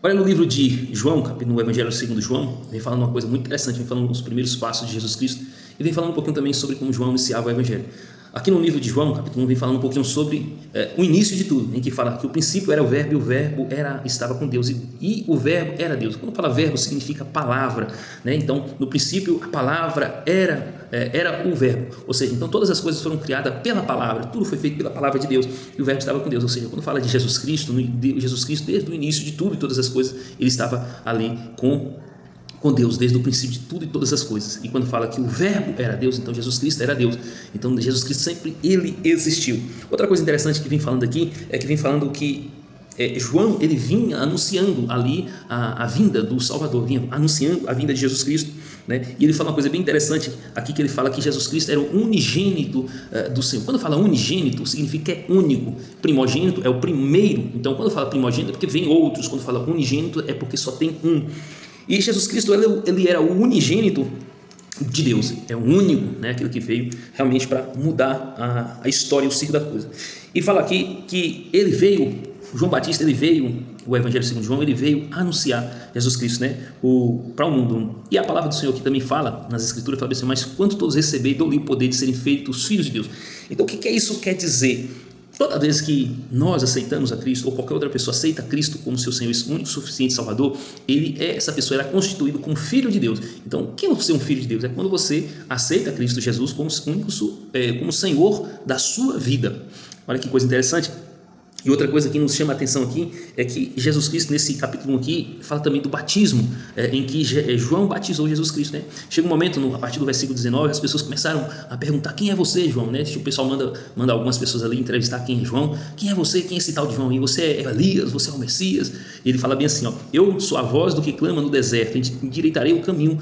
Olha no livro de João, no Evangelho segundo João, vem falando uma coisa muito interessante, vem falando dos primeiros passos de Jesus Cristo e vem falando um pouquinho também sobre como João iniciava o Evangelho. Aqui no livro de João, capítulo 1, vem falando um pouquinho sobre o início de tudo, em que fala que o princípio era o verbo e o verbo estava com Deus e o verbo era Deus. Quando fala verbo, significa palavra, né? Então, no princípio, a palavra era o verbo, ou seja, então todas as coisas foram criadas pela palavra, tudo foi feito pela palavra de Deus e o verbo estava com Deus, ou seja, quando fala de Jesus Cristo, Jesus Cristo desde o início de tudo e todas as coisas, ele estava ali com Deus, desde o princípio de tudo e todas as coisas. E quando fala que o verbo era Deus, então Jesus Cristo era Deus, então Jesus Cristo sempre ele existiu. Outra coisa interessante que vem falando aqui é que vem falando que João ele vinha anunciando ali a vinda do Salvador, vinha anunciando a vinda de Jesus Cristo, né? E ele fala uma coisa bem interessante aqui, que ele fala que Jesus Cristo era o unigênito do Senhor. Quando fala unigênito, significa que é único. Primogênito é o primeiro, então quando fala primogênito é porque vem outros, quando fala unigênito é porque só tem um. E Jesus Cristo ele era o unigênito de Deus, é o único, né, aquele que veio realmente para mudar a história, o ciclo da coisa. E fala aqui que ele veio, João Batista, ele veio, o Evangelho segundo João, ele veio anunciar Jesus Cristo, né, para o mundo. E a palavra do Senhor aqui também fala, nas Escrituras, fala assim: mas quanto todos receberem, dou-lhe o poder de serem feitos filhos de Deus. Então o que isso quer dizer? Toda vez que nós aceitamos a Cristo, ou qualquer outra pessoa aceita Cristo como seu Senhor único, suficiente Salvador, essa pessoa era constituída como filho de Deus. Então, o que é ser um filho de Deus? É quando você aceita Cristo Jesus como como Senhor da sua vida. Olha que coisa interessante. E outra coisa que nos chama a atenção aqui é que Jesus Cristo, nesse capítulo 1 aqui, fala também do batismo, em que João batizou Jesus Cristo, né? Chega um momento, a partir do versículo 19, as pessoas começaram a perguntar: quem é você, João? Né? O pessoal manda algumas pessoas ali entrevistar quem é João. Quem é você? Quem é esse tal de João? E você é Elias? Você é o Messias? E ele fala bem assim: ó, eu sou a voz do que clama no deserto, endireitarei o caminho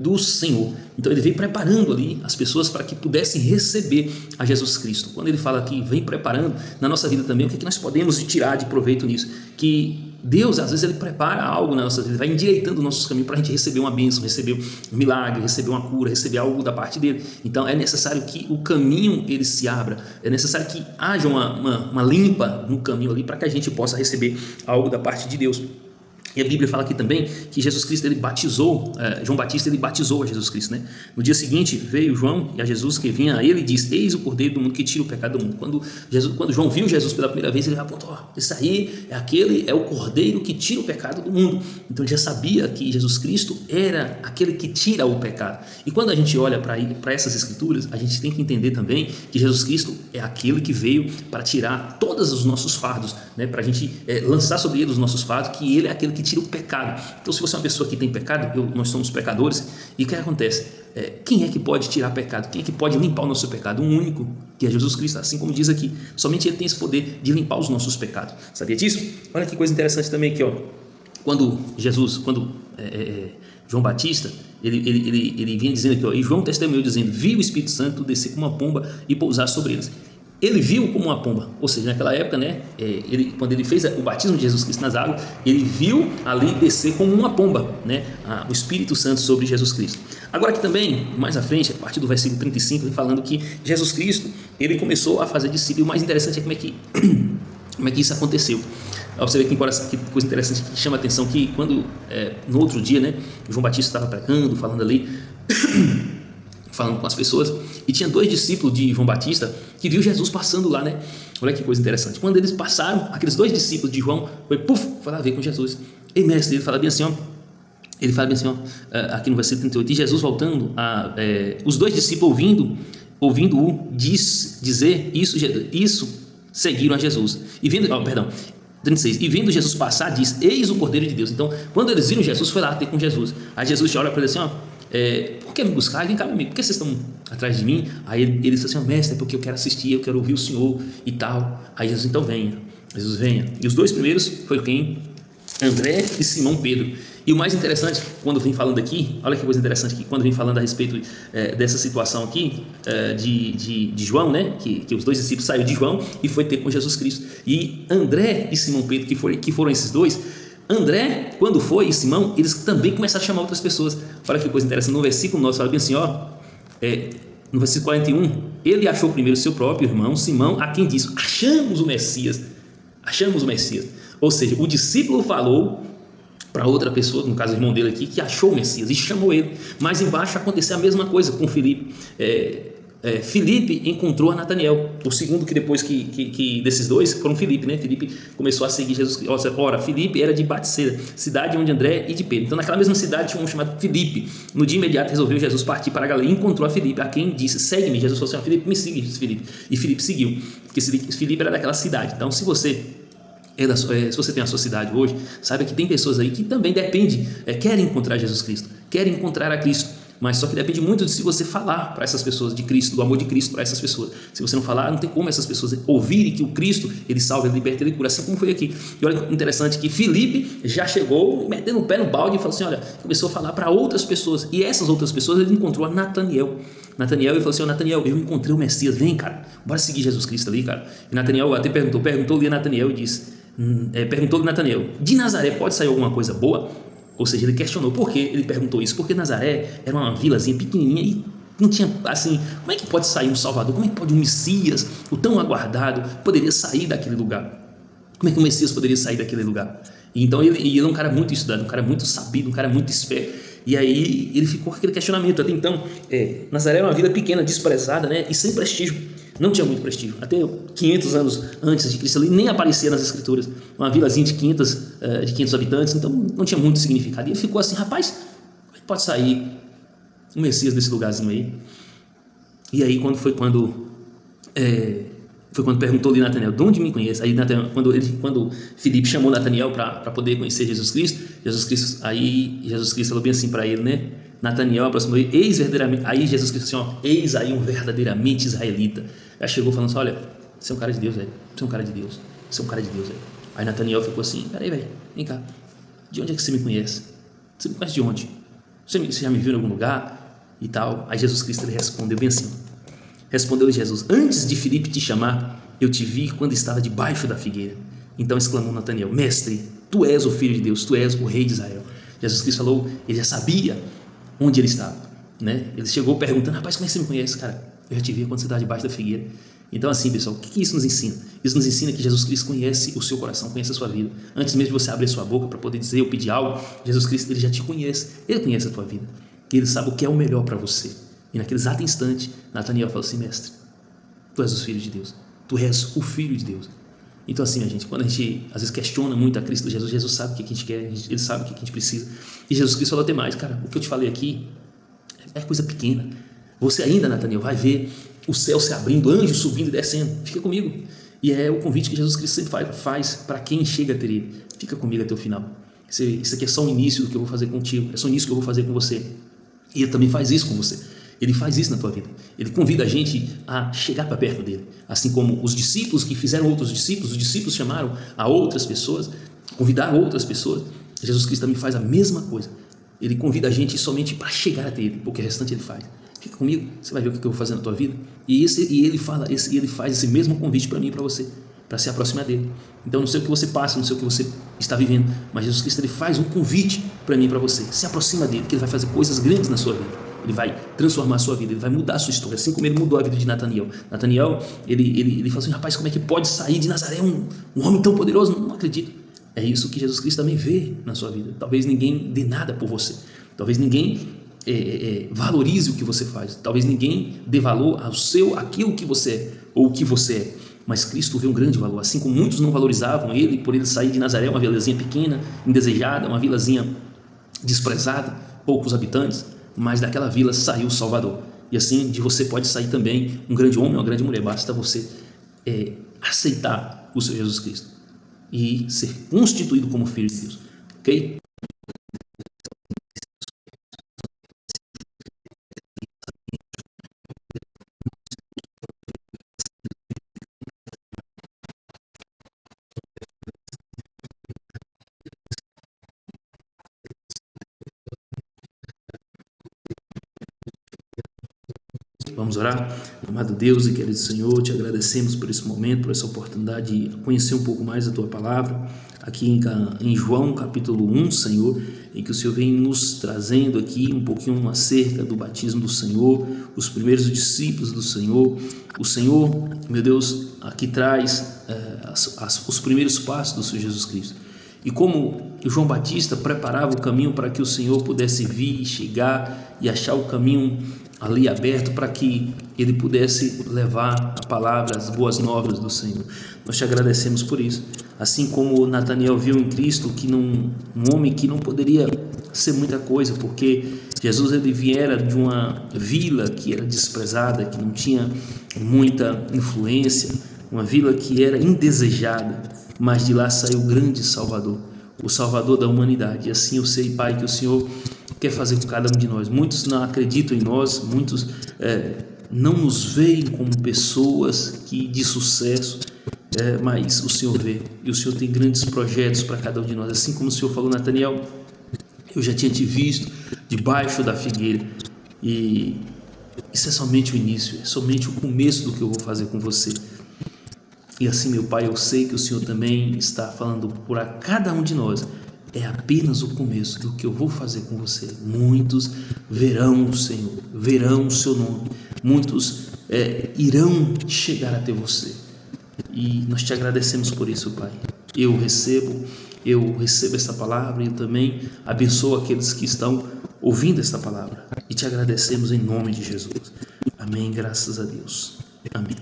do Senhor. Então ele vem preparando ali as pessoas para que pudessem receber a Jesus Cristo. Quando ele fala que vem preparando na nossa vida também, o que nós podemos tirar de proveito nisso? Que Deus, às vezes, ele prepara algo na nossa vida, ele vai endireitando os nossos caminhos para a gente receber uma bênção, receber um milagre, receber uma cura, receber algo da parte dele. Então é necessário que o caminho ele se abra, é necessário que haja uma limpa no caminho ali para que a gente possa receber algo da parte de Deus. E a Bíblia fala aqui também que Jesus Cristo ele batizou, João Batista ele batizou a Jesus Cristo, né? No dia seguinte veio João e a Jesus que vinha a ele e disse: eis o Cordeiro do mundo que tira o pecado do mundo. Quando João viu Jesus pela primeira vez, ele apontou: esse aí é o Cordeiro que tira o pecado do mundo. Então ele já sabia que Jesus Cristo era aquele que tira o pecado. E quando a gente olha para essas escrituras, a gente tem que entender também que Jesus Cristo é aquele que veio para tirar todos os nossos fardos, né? Para a gente lançar sobre ele os nossos fardos, que ele é aquele que tira o pecado. Então, se você é uma pessoa que tem pecado, nós somos pecadores, e o que acontece? Quem é que pode tirar pecado? Quem é que pode limpar o nosso pecado? Um único, que é Jesus Cristo, assim como diz aqui. Somente ele tem esse poder de limpar os nossos pecados. Sabia disso? Olha que coisa interessante também aqui, ó. Quando João Batista, ele vinha dizendo aqui, ó, e João testemunhou dizendo: vi o Espírito Santo descer como uma pomba e pousar sobre eles. Ele viu como uma pomba, ou seja, naquela época, né, quando ele fez o batismo de Jesus Cristo nas águas, ele viu ali descer como uma pomba, né, o Espírito Santo sobre Jesus Cristo. Agora aqui também, mais à frente, a partir do versículo 35, ele falando que Jesus Cristo, ele começou a fazer discípulos. E o mais interessante é como é que isso aconteceu. Você vê que coisa interessante que chama a atenção, que quando, no outro dia, né, João Batista estava pregando, falando ali, falando com as pessoas, e tinha 2 discípulos de João Batista que viu Jesus passando lá, né? Olha que coisa interessante. Quando eles passaram, aqueles 2 discípulos de João foi lá ver com Jesus. E mestre, ele fala bem assim, ó, aqui no versículo 38, e Jesus voltando, os 2 discípulos ouvindo-o dizer isso, seguiram a Jesus. E vendo, 36, e vendo Jesus passar, diz: eis o Cordeiro de Deus. Então, quando eles viram Jesus, foi lá ter com Jesus. Aí Jesus olha para ele assim, ó, por que me buscar? Vem cá, meu amigo, por que vocês estão atrás de mim? Aí ele disse assim: mestre, é porque eu quero assistir, eu quero ouvir o Senhor e tal. Aí Jesus: então venha. Jesus: venha. E os 2 primeiros foi quem? André e Simão Pedro. E o mais interessante, quando vem falando aqui, olha que coisa interessante aqui, quando vem falando a respeito dessa situação aqui, de João, né, que os 2 discípulos saíram de João e foi ter com Jesus Cristo. E André e Simão Pedro, que foram esses 2, André, quando foi, e Simão, eles também começaram a chamar outras pessoas. Olha que coisa interessante, no versículo 9, fala bem assim, ó, no versículo 41, ele achou primeiro seu próprio irmão, Simão, a quem disse: achamos o Messias. Ou seja, o discípulo falou para outra pessoa, no caso o irmão dele aqui, que achou o Messias e chamou ele. Mas embaixo aconteceu a mesma coisa com Filipe. Filipe encontrou a Nataniel, o segundo que depois que desses dois foram Filipe, né? Filipe começou a seguir Jesus. Ora, Filipe era de Batseira, cidade onde André e de Pedro. Então naquela mesma cidade tinha um chamado Filipe. No dia imediato resolveu Jesus partir para a Galileia e encontrou a Filipe, a quem disse: segue-me. Jesus falou assim: Filipe, me siga, disse Filipe. E Filipe seguiu, porque Filipe era daquela cidade. Então se você se você tem a sua cidade hoje, saiba que tem pessoas aí que também dependem, querem encontrar Jesus Cristo, querem encontrar a Cristo, mas só que depende muito de se você falar para essas pessoas de Cristo, do amor de Cristo para essas pessoas. Se você não falar, não tem como essas pessoas ouvirem que o Cristo, ele salva, ele liberta, ele cura, assim como foi aqui. E olha que interessante que Filipe já chegou metendo o pé no balde e falou assim, olha, começou a falar para outras pessoas, e essas outras pessoas ele encontrou a Nataniel. Nataniel, ele falou assim, Nataniel, eu encontrei o Messias, vem cara, bora seguir Jesus Cristo ali, cara. E Nataniel até perguntou-lhe a Nataniel e disse, perguntou-lhe Nataniel, de Nazaré pode sair alguma coisa boa? Ou seja, ele questionou por que ele perguntou isso, porque Nazaré era uma vilazinha pequenininha e não tinha assim, como é que pode sair um Salvador, como é que pode um Messias, o tão aguardado, poderia sair daquele lugar? Como é que o Messias poderia sair daquele lugar? E então ele é um cara muito estudado, um cara muito sabido, um cara muito esperto. E aí ele ficou com aquele questionamento. Até então, Nazaré era uma vila pequena, desprezada, né, e sem prestígio. Não tinha muito prestígio. Até 500 anos antes de Cristo, ali nem aparecia nas escrituras. Uma vilazinha de 500 habitantes, então não tinha muito significado. E ele ficou assim, rapaz, como é que pode sair um Messias desse lugarzinho aí? E aí foi quando perguntou ali Nataniel, de onde me conhece? Aí quando Filipe chamou Nataniel para poder conhecer Jesus Cristo falou bem assim para ele, né? Nataniel aproximou ele, aí Jesus Cristo assim, ó, eis aí um verdadeiramente israelita. Aí chegou falando assim, olha, você é um cara de Deus, velho, você é um cara de Deus, você é um cara de Deus, velho. Aí Nataniel ficou assim, peraí, velho, vem cá, de onde é que você me conhece? Você me conhece de onde? Você já me viu em algum lugar? E tal. Aí Jesus Cristo ele respondeu bem assim, respondeu-lhe Jesus, antes de Filipe te chamar, eu te vi quando estava debaixo da figueira. Então exclamou Nataniel, mestre, tu és o Filho de Deus, tu és o Rei de Israel. Jesus Cristo falou, ele já sabia onde ele estava, né? Ele chegou perguntando, rapaz, como é que você me conhece, cara? Eu já te vi quando você estava debaixo da figueira. Então assim, pessoal, o que isso nos ensina? Isso nos ensina que Jesus Cristo conhece o seu coração, conhece a sua vida. Antes mesmo de você abrir a sua boca para poder dizer ou pedir algo, Jesus Cristo, ele já te conhece, ele conhece a tua vida, ele sabe o que é o melhor para você. E naquele exato instante, Nataniel falou assim, mestre, tu és o Filho de Deus, tu és o Filho de Deus. Então assim, a gente, quando a gente às vezes questiona muito a Cristo Jesus, Jesus sabe o que a gente quer, ele sabe o que a gente precisa. E Jesus Cristo falou até mais, cara, o que eu te falei aqui é coisa pequena. Você ainda, Nataniel, vai ver o céu se abrindo, anjos subindo e descendo, fica comigo. E é o convite que Jesus Cristo sempre faz para quem chega a ter ele, fica comigo até o final. Isso aqui é só o início do que eu vou fazer contigo, é só o início que eu vou fazer com você. E ele também faz isso com você. Ele faz isso na tua vida. Ele convida a gente a chegar para perto dele. Assim como os discípulos que fizeram outros discípulos, os discípulos chamaram a outras pessoas, convidaram outras pessoas. Jesus Cristo também faz a mesma coisa. Ele convida a gente somente para chegar até ele, porque o restante ele faz. Fica comigo, você vai ver o que eu vou fazer na tua vida. E ele faz esse mesmo convite para mim e para você, para se aproximar dele. Então não sei o que você passa, não sei o que você está vivendo, mas Jesus Cristo ele faz um convite para mim e para você. Se aproxima dele, que ele vai fazer coisas grandes na sua vida. Ele vai transformar a sua vida, ele vai mudar a sua história, assim como ele mudou a vida de Nataniel. Nataniel, ele falou assim, rapaz, como é que pode sair de Nazaré um homem tão poderoso? Não acredito. É isso que Jesus Cristo também vê na sua vida. Talvez ninguém dê nada por você, talvez ninguém valorize o que você faz, talvez ninguém dê valor aquilo que você é, ou o que você é, mas Cristo vê um grande valor, assim como muitos não valorizavam ele, por ele sair de Nazaré, uma vilazinha pequena, indesejada, uma vilazinha desprezada, poucos habitantes, mas daquela vila saiu o Salvador. E assim de você pode sair também um grande homem, uma grande mulher, basta você aceitar o Senhor Jesus Cristo e ser constituído como filho de Deus, ok? Vamos orar? Amado Deus e querido Senhor, te agradecemos por esse momento, por essa oportunidade de conhecer um pouco mais a Tua Palavra, aqui em João capítulo 1, Senhor, em que o Senhor vem nos trazendo aqui um pouquinho acerca do batismo do Senhor, os primeiros discípulos do Senhor. O Senhor, meu Deus, aqui traz os primeiros passos do Senhor Jesus Cristo. E como João Batista preparava o caminho para que o Senhor pudesse vir, chegar e achar o caminho ali aberto para que ele pudesse levar a palavra, as boas novas do Senhor. Nós te agradecemos por isso. Assim como Natanael viu em Cristo que um homem que não poderia ser muita coisa, porque Jesus ele viera de uma vila que era desprezada, que não tinha muita influência, uma vila que era indesejada, mas de lá saiu o grande Salvador, o Salvador da humanidade. E assim eu sei, Pai, que o Senhor quer fazer com cada um de nós. Muitos não acreditam em nós, muitos não nos veem como pessoas de sucesso, mas o Senhor vê, e o Senhor tem grandes projetos para cada um de nós. Assim como o Senhor falou, Natanael, eu já tinha te visto debaixo da figueira, e isso é somente o início, é somente o começo do que eu vou fazer com você. E assim, meu Pai, eu sei que o Senhor também está falando por a cada um de nós. É apenas o começo do que eu vou fazer com você. Muitos verão o Senhor, verão o seu nome. Muitos irão chegar até você. E nós te agradecemos por isso, Pai. Eu recebo essa palavra e eu também abençoo aqueles que estão ouvindo esta palavra. E te agradecemos em nome de Jesus. Amém, graças a Deus. Amém.